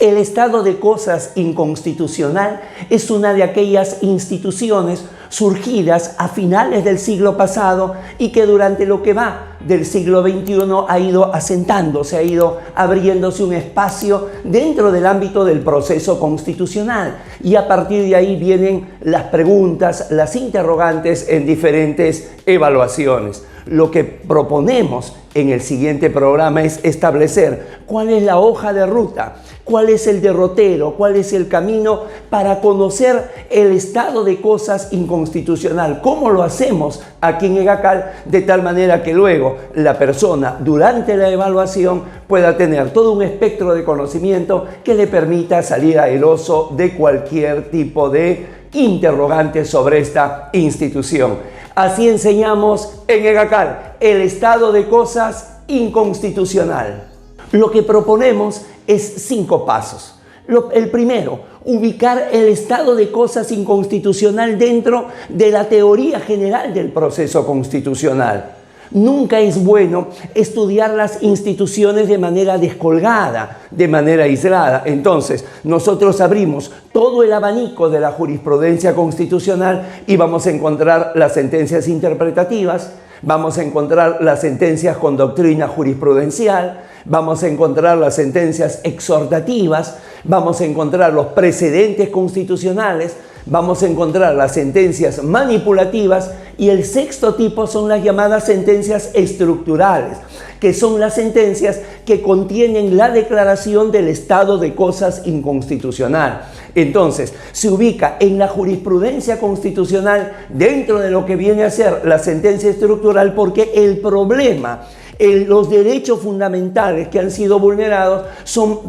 El estado de cosas inconstitucional es una de aquellas instituciones surgidas a finales del siglo pasado y que durante lo que va del siglo XXI ha ido asentándose, ha ido abriéndose un espacio dentro del ámbito del proceso constitucional. Y a partir de ahí vienen las preguntas, las interrogantes en diferentes evaluaciones. Lo que proponemos en el siguiente programa es establecer cuál es la hoja de ruta, cuál es el derrotero, cuál es el camino para conocer el estado de cosas inconstitucional. ¿Cómo lo hacemos aquí en EGACAL? De tal manera que luego la persona durante la evaluación pueda tener todo un espectro de conocimiento que le permita salir airoso de cualquier tipo de interrogante sobre esta institución. Así enseñamos en EGACAL el estado de cosas inconstitucional. Lo que proponemos es 5 pasos. El primero, ubicar el estado de cosas inconstitucional dentro de la teoría general del proceso constitucional. Nunca es bueno estudiar las instituciones de manera descolgada, de manera aislada. Entonces, nosotros abrimos todo el abanico de la jurisprudencia constitucional y vamos a encontrar las sentencias interpretativas, vamos a encontrar las sentencias con doctrina jurisprudencial, vamos a encontrar las sentencias exhortativas, vamos a encontrar los precedentes constitucionales, vamos a encontrar las sentencias manipulativas y el 6º tipo son las llamadas sentencias estructurales, que son las sentencias que contienen la declaración del estado de cosas inconstitucional. Entonces, se ubica en la jurisprudencia constitucional dentro de lo que viene a ser la sentencia estructural porque el problema, los derechos fundamentales que han sido vulnerados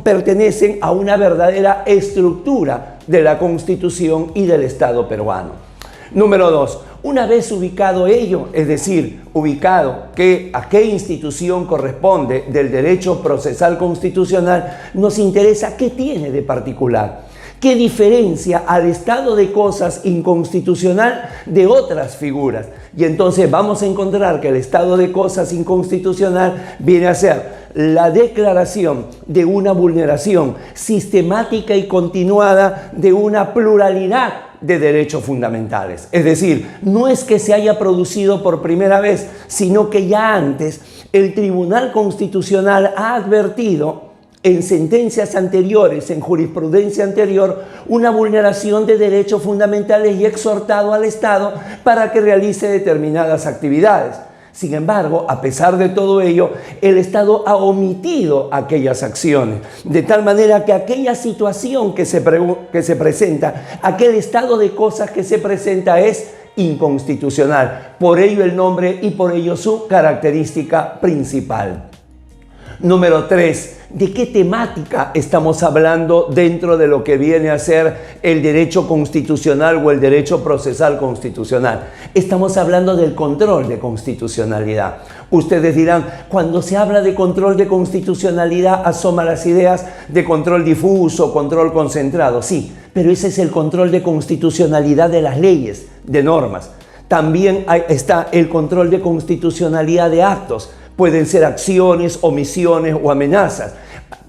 pertenecen a una verdadera estructura de la Constitución y del Estado peruano. Número 2. Una vez ubicado ello, es decir, ubicado a qué institución corresponde del derecho procesal constitucional, nos interesa qué tiene de particular. ¿Qué diferencia al estado de cosas inconstitucional de otras figuras? Y entonces vamos a encontrar que el estado de cosas inconstitucional viene a ser la declaración de una vulneración sistemática y continuada de una pluralidad de derechos fundamentales. Es decir, no es que se haya producido por primera vez, sino que ya antes el Tribunal Constitucional ha advertido en sentencias anteriores, en jurisprudencia anterior, una vulneración de derechos fundamentales y exhortado al Estado para que realice determinadas actividades. Sin embargo, a pesar de todo ello, el Estado ha omitido aquellas acciones, de tal manera que aquella situación que se presenta, aquel estado de cosas que se presenta es inconstitucional. Por ello el nombre y por ello su característica principal. Número 3. ¿De qué temática estamos hablando dentro de lo que viene a ser el derecho constitucional o el derecho procesal constitucional? Estamos hablando del control de constitucionalidad. Ustedes dirán, cuando se habla de control de constitucionalidad asoman las ideas de control difuso, control concentrado. Sí, pero ese es el control de constitucionalidad de las leyes, de normas. También está el control de constitucionalidad de actos. Pueden ser acciones, omisiones o amenazas.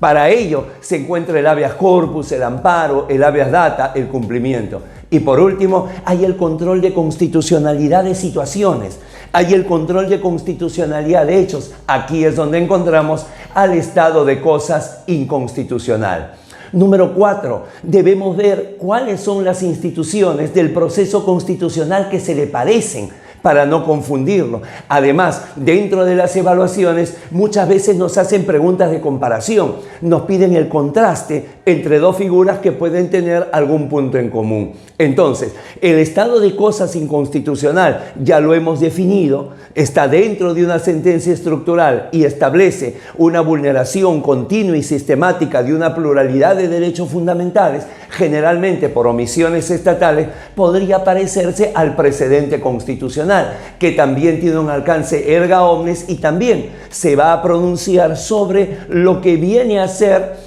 Para ello se encuentra el habeas corpus, el amparo, el habeas data, el cumplimiento. Y por último, hay el control de constitucionalidad de situaciones. Hay el control de constitucionalidad de hechos. Aquí es donde encontramos al estado de cosas inconstitucional. Número 4. Debemos ver cuáles son las instituciones del proceso constitucional que se le parecen, para no confundirlo. Además, dentro de las evaluaciones muchas veces nos hacen preguntas de comparación, nos piden el contraste entre dos figuras que pueden tener algún punto en común. Entonces, el estado de cosas inconstitucional, ya lo hemos definido, está dentro de una sentencia estructural y establece una vulneración continua y sistemática de una pluralidad de derechos fundamentales, generalmente por omisiones estatales, podría parecerse al precedente constitucional, que también tiene un alcance erga omnes y también se va a pronunciar sobre lo que viene a ser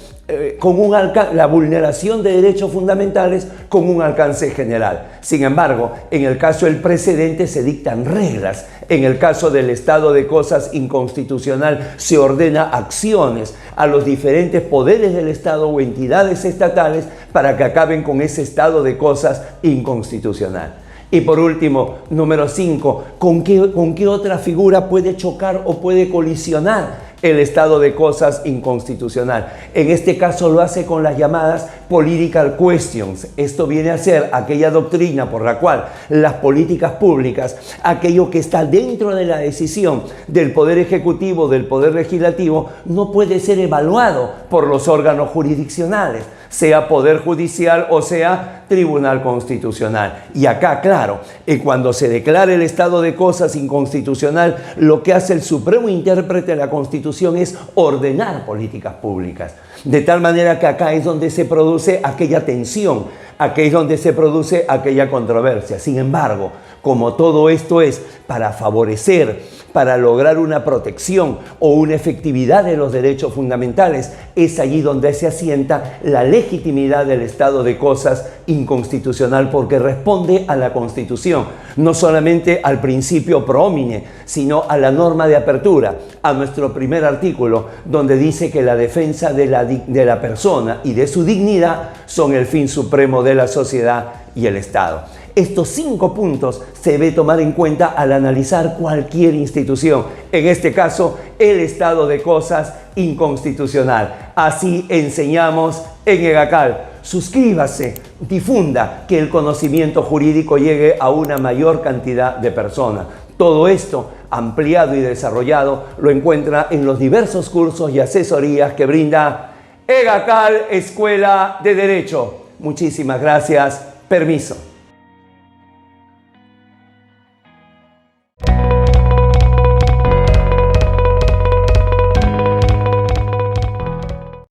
la vulneración de derechos fundamentales con un alcance general. Sin embargo, en el caso del precedente se dictan reglas. En el caso del estado de cosas inconstitucional se ordena acciones a los diferentes poderes del Estado o entidades estatales para que acaben con ese estado de cosas inconstitucional. Y por último, número 5, ¿con qué otra figura puede chocar o puede colisionar el estado de cosas inconstitucional? En este caso lo hace con las llamadas political questions. Esto viene a ser aquella doctrina por la cual las políticas públicas, aquello que está dentro de la decisión del Poder Ejecutivo, del Poder Legislativo, no puede ser evaluado por los órganos jurisdiccionales, sea Poder Judicial o sea Tribunal Constitucional. Y acá, claro, cuando se declara el estado de cosas inconstitucional, lo que hace el supremo intérprete de la Constitución es ordenar políticas públicas. De tal manera que acá es donde se produce aquella tensión, aquí es donde se produce aquella controversia. Sin embargo, como todo esto es para favorecer, para lograr una protección o una efectividad de los derechos fundamentales, es allí donde se asienta la legitimidad del estado de cosas inconstitucional, porque responde a la Constitución, no solamente al principio pro homine, sino a la norma de apertura, a nuestro primer artículo, donde dice que la defensa de la persona y de su dignidad son el fin supremo de la sociedad y el Estado. Estos 5 puntos se debe tomar en cuenta al analizar cualquier institución, en este caso el estado de cosas inconstitucional. Así enseñamos en EGACAL. Suscríbase, difunda, que el conocimiento jurídico llegue a una mayor cantidad de personas. Todo esto ampliado y desarrollado lo encuentra en los diversos cursos y asesorías que brinda EGACAL Escuela de Derecho. Muchísimas gracias. Permiso.